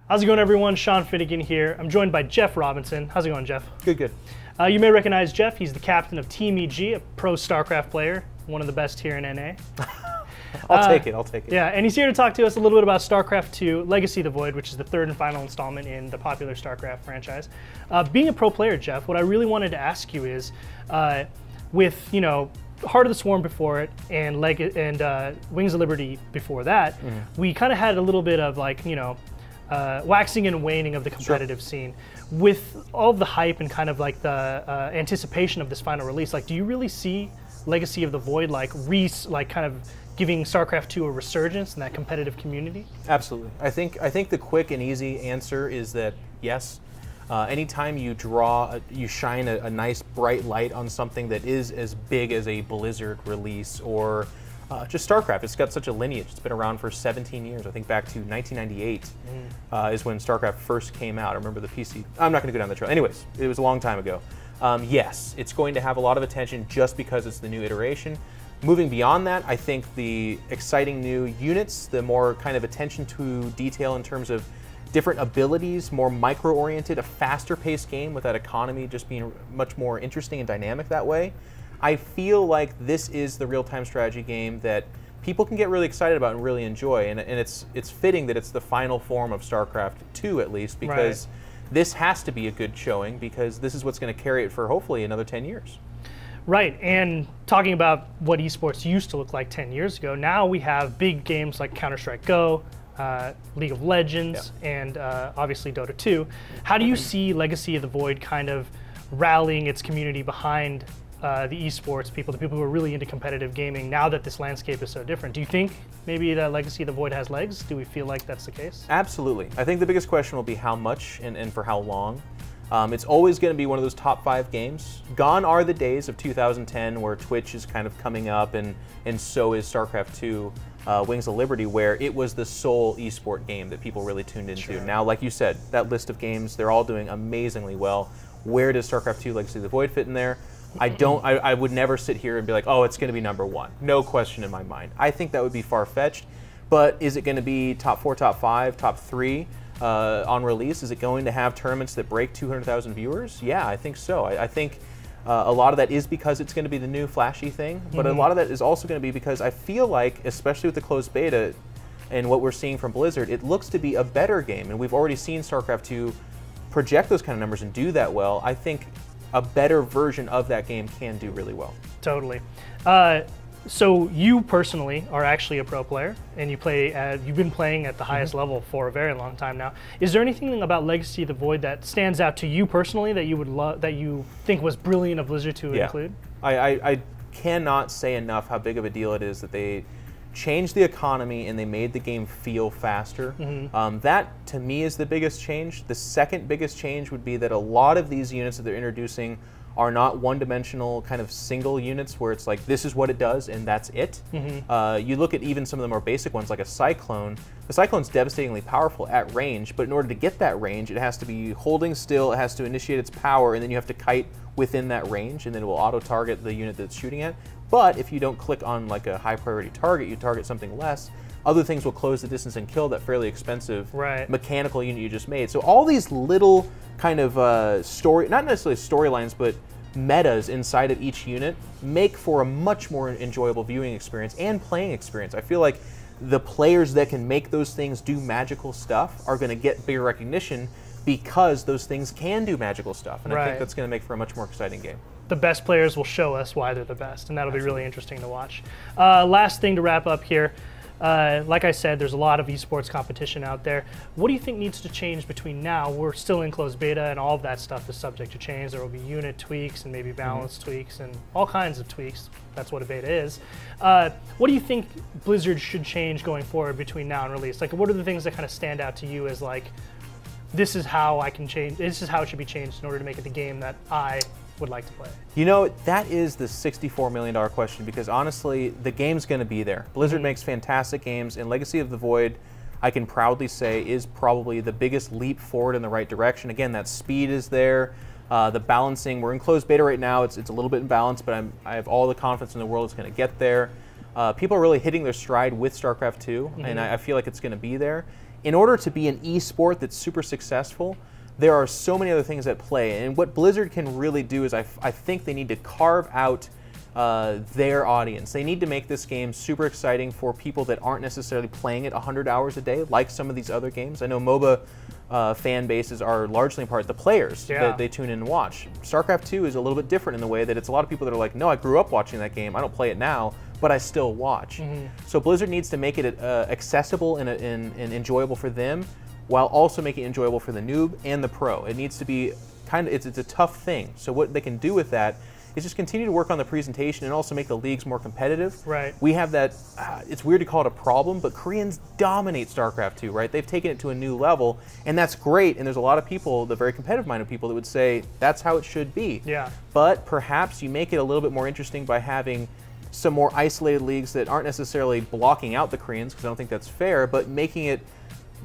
How's it going, everyone? Sean Finnegan here. I'm joined by Geoff Robinson. How's it going, Geoff? Good, good. You may recognize Geoff. He's the captain of Team EG, a pro Starcraft player, one of the best here in NA. I'll take it. Yeah, and he's here to talk to us a little bit about Starcraft 2, Legacy of the Void, which is the third and final installment in the popular Starcraft franchise. Being a pro player, Geoff, what I really wanted to ask you is, with, you know, Heart of the Swarm before it and Wings of Liberty before that, we kind of had a little bit of, like, you know, waxing and waning of the competitive scene. With all of the hype and kind of like the anticipation of this final release, like, do you really see Legacy of the Void like kind of giving StarCraft 2 a resurgence in that competitive community? Absolutely. I think the quick and easy answer is that yes. Anytime you shine a nice bright light on something that is as big as a Blizzard release or just StarCraft. It's got such a lineage. It's been around for 17 years. I think back to 1998 is when StarCraft first came out. I remember the PC. I'm not going to go down the trail. Anyways, it was a long time ago. Yes, it's going to have a lot of attention just because it's the new iteration. Moving beyond that, I think the exciting new units, the more kind of attention to detail in terms of different abilities, more micro-oriented, a faster-paced game with that economy just being much more interesting and dynamic that way. I feel like this is the real-time strategy game that people can get really excited about and really enjoy, and it's fitting that it's the final form of StarCraft 2 at least, because this has to be a good showing, because this is what's going to carry it for hopefully another 10 years. Right, and talking about what esports used to look like 10 years ago, now we have big games like Counter-Strike Go, League of Legends, and obviously Dota 2. How do you see Legacy of the Void kind of rallying its community behind the esports people, the people who are really into competitive gaming, now that this landscape is so different? Do you think maybe that Legacy of the Void has legs? Do we feel like that's the case? Absolutely. I think the biggest question will be how much and for how long. It's always going to be one of those top 5 games. Gone are the days of 2010 where Twitch is kind of coming up, and so is StarCraft 2, Wings of Liberty, where it was the sole esport game that people really tuned into. Sure. Now, like you said, that list of games, they're all doing amazingly well. Where does StarCraft 2 Legacy of the Void fit in there? I would never sit here and be like, oh, it's going to be #1. No question in my mind. I think that would be far-fetched, but is it going to be top 4, top 5, top 3? On release? Is it going to have tournaments that break 200,000 viewers? Yeah, I think so. I think a lot of that is because it's going to be the new flashy thing, but a lot of that is also going to be because I feel like, especially with the closed beta and what we're seeing from Blizzard, it looks to be a better game, and we've already seen StarCraft 2 project those kind of numbers and do that well. I think a better version of that game can do really well. Totally. So you personally are actually a pro player, and you play. You've been playing at the highest level for a very long time now. Is there anything about Legacy of the Void that stands out to you personally that you would that you think was brilliant of Blizzard to include? I cannot say enough how big of a deal it is that they changed the economy and they made the game feel faster. That to me is the biggest change. The second biggest change would be that a lot of these units that they're introducing are not one-dimensional kind of single units where it's like, this is what it does and that's it. You look at even some of the more basic ones like a Cyclone. The Cyclone's devastatingly powerful at range, but in order to get that range, it has to be holding still, it has to initiate its power, and then you have to kite within that range, and then it will auto-target the unit that's shooting at. But if you don't click on like a high-priority target, you target something less, other things will close the distance and kill that fairly expensive mechanical unit you just made. So all these little kind of not necessarily storylines, but metas inside of each unit make for a much more enjoyable viewing experience and playing experience. I feel like the players that can make those things do magical stuff are going to get bigger recognition because those things can do magical stuff. And I think that's going to make for a much more exciting game. The best players will show us why they're the best, and that'll be really interesting to watch. Last thing to wrap up here. Like I said, there's a lot of esports competition out there. What do you think needs to change between now? We're still in closed beta, and all of that stuff is subject to change. There will be unit tweaks and maybe balance tweaks and all kinds of tweaks. That's what a beta is. What do you think Blizzard should change going forward between now and release? Like, what are the things that kind of stand out to you as like, this is how I can change, this is how it should be changed in order to make it the game that I would like to play? You know, that is the $64 million question, because honestly, the game's going to be there. Blizzard makes fantastic games, and Legacy of the Void, I can proudly say, is probably the biggest leap forward in the right direction. Again, that speed is there. The balancing, we're in closed beta right now. It's a little bit imbalanced, but I have all the confidence in the world it's going to get there. People are really hitting their stride with StarCraft 2, and I feel like it's going to be there. In order to be an esport that's super successful, there are so many other things at play. And what Blizzard can really do is I think they need to carve out their audience. They need to make this game super exciting for people that aren't necessarily playing it 100 hours a day, like some of these other games. I know MOBA fan bases are largely in part the players that they tune in and watch. StarCraft 2 is a little bit different in the way that it's a lot of people that are like, no, I grew up watching that game. I don't play it now, but I still watch. So Blizzard needs to make it accessible and enjoyable for them, while also making it enjoyable for the noob and the pro. It needs to be it's a tough thing. So what they can do with that is just continue to work on the presentation and also make the leagues more competitive. Right. We have that, it's weird to call it a problem, but Koreans dominate StarCraft 2, right? They've taken it to a new level, and that's great, and there's a lot of people, the very competitive-minded people, that would say that's how it should be. Yeah. But perhaps you make it a little bit more interesting by having some more isolated leagues that aren't necessarily blocking out the Koreans, because I don't think that's fair, but making it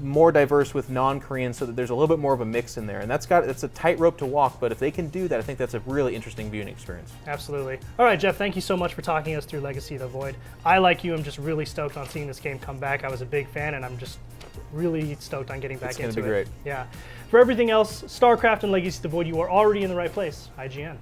more diverse with non-Koreans so that there's a little bit more of a mix in there. And that's a tightrope to walk, but if they can do that, I think that's a really interesting viewing experience. Absolutely. All right, Geoff, thank you so much for talking us through Legacy of the Void. I, like you, am just really stoked on seeing this game come back. I was a big fan, and I'm just really stoked on getting back into it. It's going to be great. Yeah. For everything else, StarCraft and Legacy of the Void, you are already in the right place. IGN.